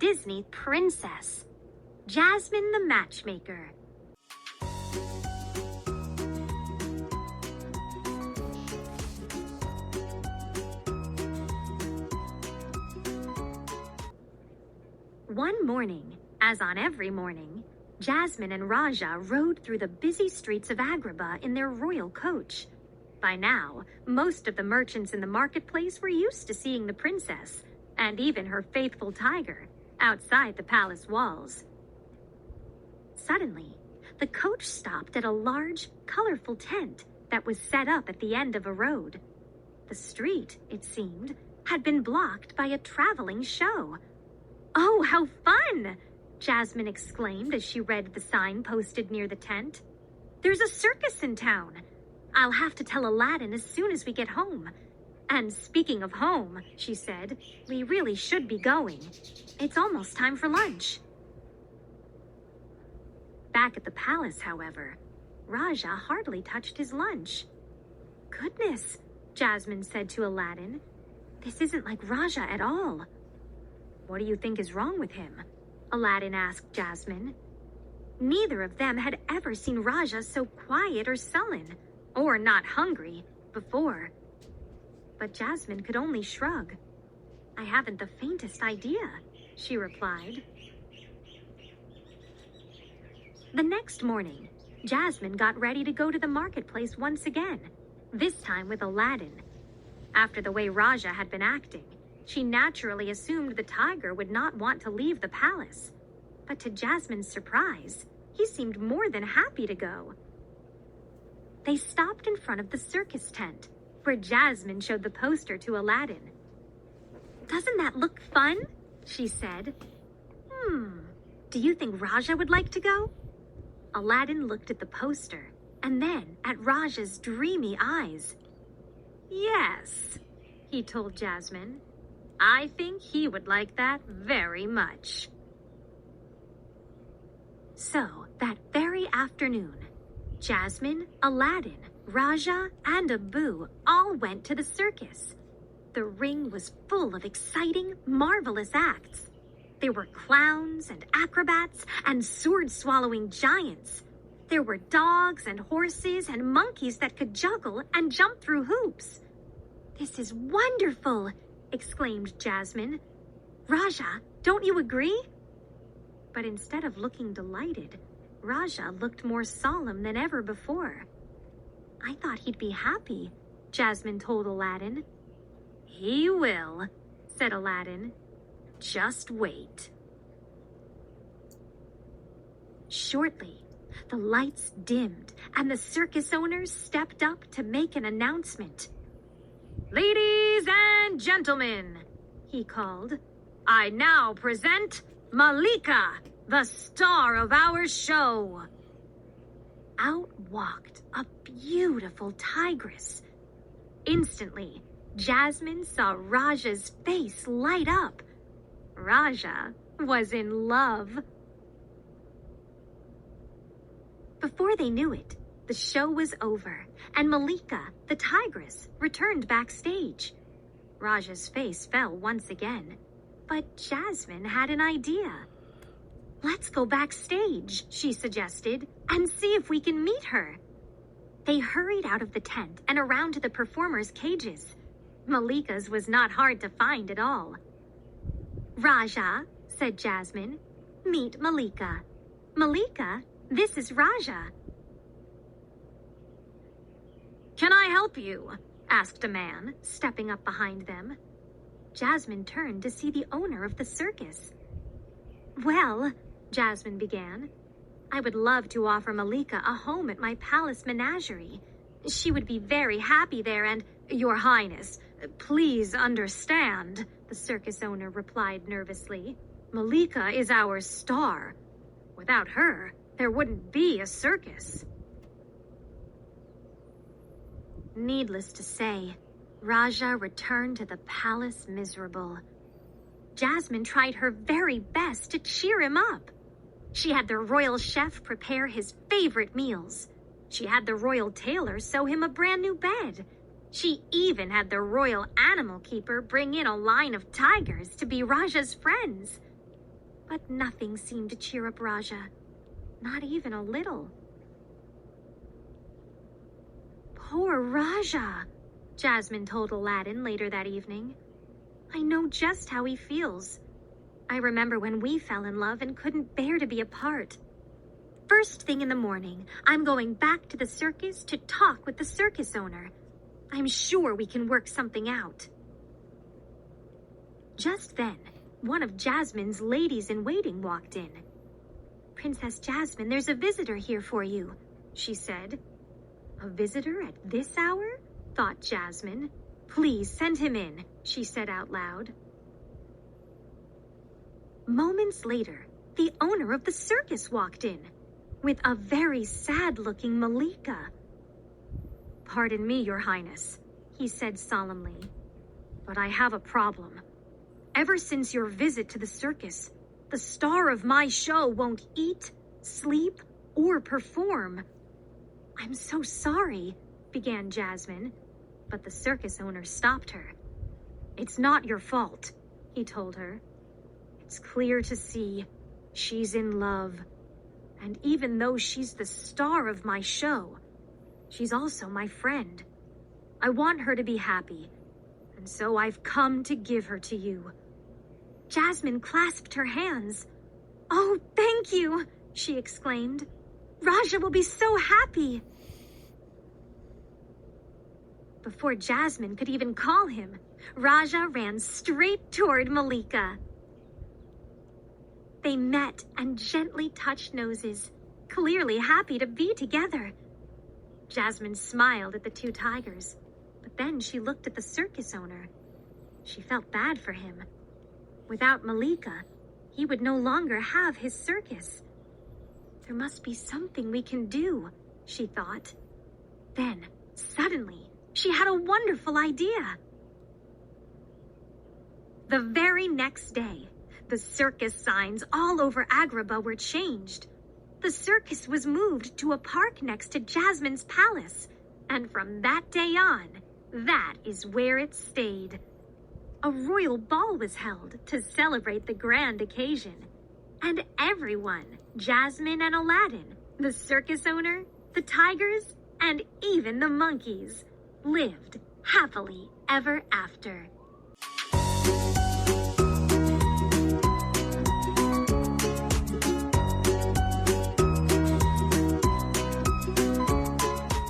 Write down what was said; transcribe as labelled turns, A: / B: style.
A: Disney princess, Jasmine the Matchmaker. One morning, as on every morning, Jasmine and Raja rode through the busy streets of Agrabah in their royal coach. By now, most of the merchants in the marketplace were used to seeing the princess, and even her faithful tiger, outside the palace walls. Suddenly, the coach stopped at a large, colorful tent that was set up at the end of a road. The street, it seemed, had been blocked by a traveling show. "Oh, how fun!" Jasmine exclaimed as she read the sign posted near the tent. "There's a circus in town. I'll have to tell Aladdin as soon as we get home. And speaking of home," she said, "we really should be going. It's almost time for lunch." Back at the palace, however, Raja hardly touched his lunch. "Goodness," Jasmine said to Aladdin, "this isn't like Raja at all." "What do you think is wrong with him?" Aladdin asked Jasmine. Neither of them had ever seen Raja so quiet or sullen, or not hungry, before. But Jasmine could only shrug. "I haven't the faintest idea," she replied. The next morning, Jasmine got ready to go to the marketplace once again, this time with Aladdin. After the way Raja had been acting, she naturally assumed the tiger would not want to leave the palace. But to Jasmine's surprise, he seemed more than happy to go. They stopped in front of the circus tent, where Jasmine showed the poster to Aladdin. "Doesn't that look fun?" she said. Do you think Raja would like to go?" Aladdin looked at the poster, and then at Raja's dreamy eyes. "Yes," he told Jasmine. "I think he would like that very much." So, that very afternoon, Jasmine, Aladdin, Raja, and Abu all went to the circus. The ring was full of exciting, marvelous acts. There were clowns and acrobats and sword-swallowing giants. There were dogs and horses and monkeys that could juggle and jump through hoops. "This is wonderful!" exclaimed Jasmine. "Raja, don't you agree?" But instead of looking delighted, Raja looked more solemn than ever before. "I thought he'd be happy," Jasmine told Aladdin. "He will," said Aladdin. "Just wait." Shortly, the lights dimmed and the circus owners stepped up to make an announcement. "Ladies and gentlemen," he called, "I now present Malika, the star of our show." Out walked a beautiful tigress. Instantly, Jasmine saw Raja's face light up. Raja was in love. Before they knew it, the show was over, and Malika, the tigress, returned backstage. Raja's face fell once again, but Jasmine had an idea. "Let's go backstage," she suggested, "and see if we can meet her." They hurried out of the tent and around to the performers' cages. Malika's was not hard to find at all. "Raja," said Jasmine, "meet Malika. Malika, this is Raja." "Can I help you?" asked a man, stepping up behind them. Jasmine turned to see the owner of the circus. "Well," Jasmine began, "I would love to offer Malika a home at my palace menagerie. She would be very happy there and—" "Your Highness, please understand," the circus owner replied nervously. "Malika is our star. Without her, there wouldn't be a circus." Needless to say, Raja returned to the palace miserable. Jasmine tried her very best to cheer him up. She had the royal chef prepare his favorite meals. She had the royal tailor sew him a brand new bed. She even had the royal animal keeper bring in a line of tigers to be Raja's friends. But nothing seemed to cheer up Raja, not even a little. Poor Raja, Jasmine told Aladdin later that evening. I know just how he feels. I remember when we fell in love and couldn't bear to be apart. First thing in the morning, I'm going back to the circus to talk with the circus owner. I'm sure we can work something out. Just then, one of Jasmine's ladies-in-waiting walked in. Princess Jasmine, there's a visitor here for you, she said. A visitor at this hour? Thought Jasmine. Please send him in, she said out loud. Moments later, the owner of the circus walked in, with a very sad-looking Malika. Pardon me, Your Highness, he said solemnly, but I have a problem. Ever since your visit to the circus, the star of my show won't eat, sleep, or perform. I'm so sorry, began Jasmine, but the circus owner stopped her. It's not your fault, he told her. It's clear to see she's in love. And even though she's the star of my show, she's also my friend. I want her to be happy, and so I've come to give her to you. Jasmine clasped her hands. Oh, thank you, she exclaimed. Raja will be so happy. Before Jasmine could even call him, Raja ran straight toward Malika. They met and gently touched noses, clearly happy to be together. Jasmine smiled at the two tigers, but then she looked at the circus owner. She felt bad for him. Without Malika, he would no longer have his circus. There must be something we can do, she thought. Then, suddenly, she had a wonderful idea. The very next day, the circus signs all over Agrabah were changed. The circus was moved to a park next to Jasmine's palace, and from that day on, that is where it stayed. A royal ball was held to celebrate the grand occasion, and everyone, Jasmine and Aladdin, the circus owner, the tigers, and even the monkeys, lived happily ever after.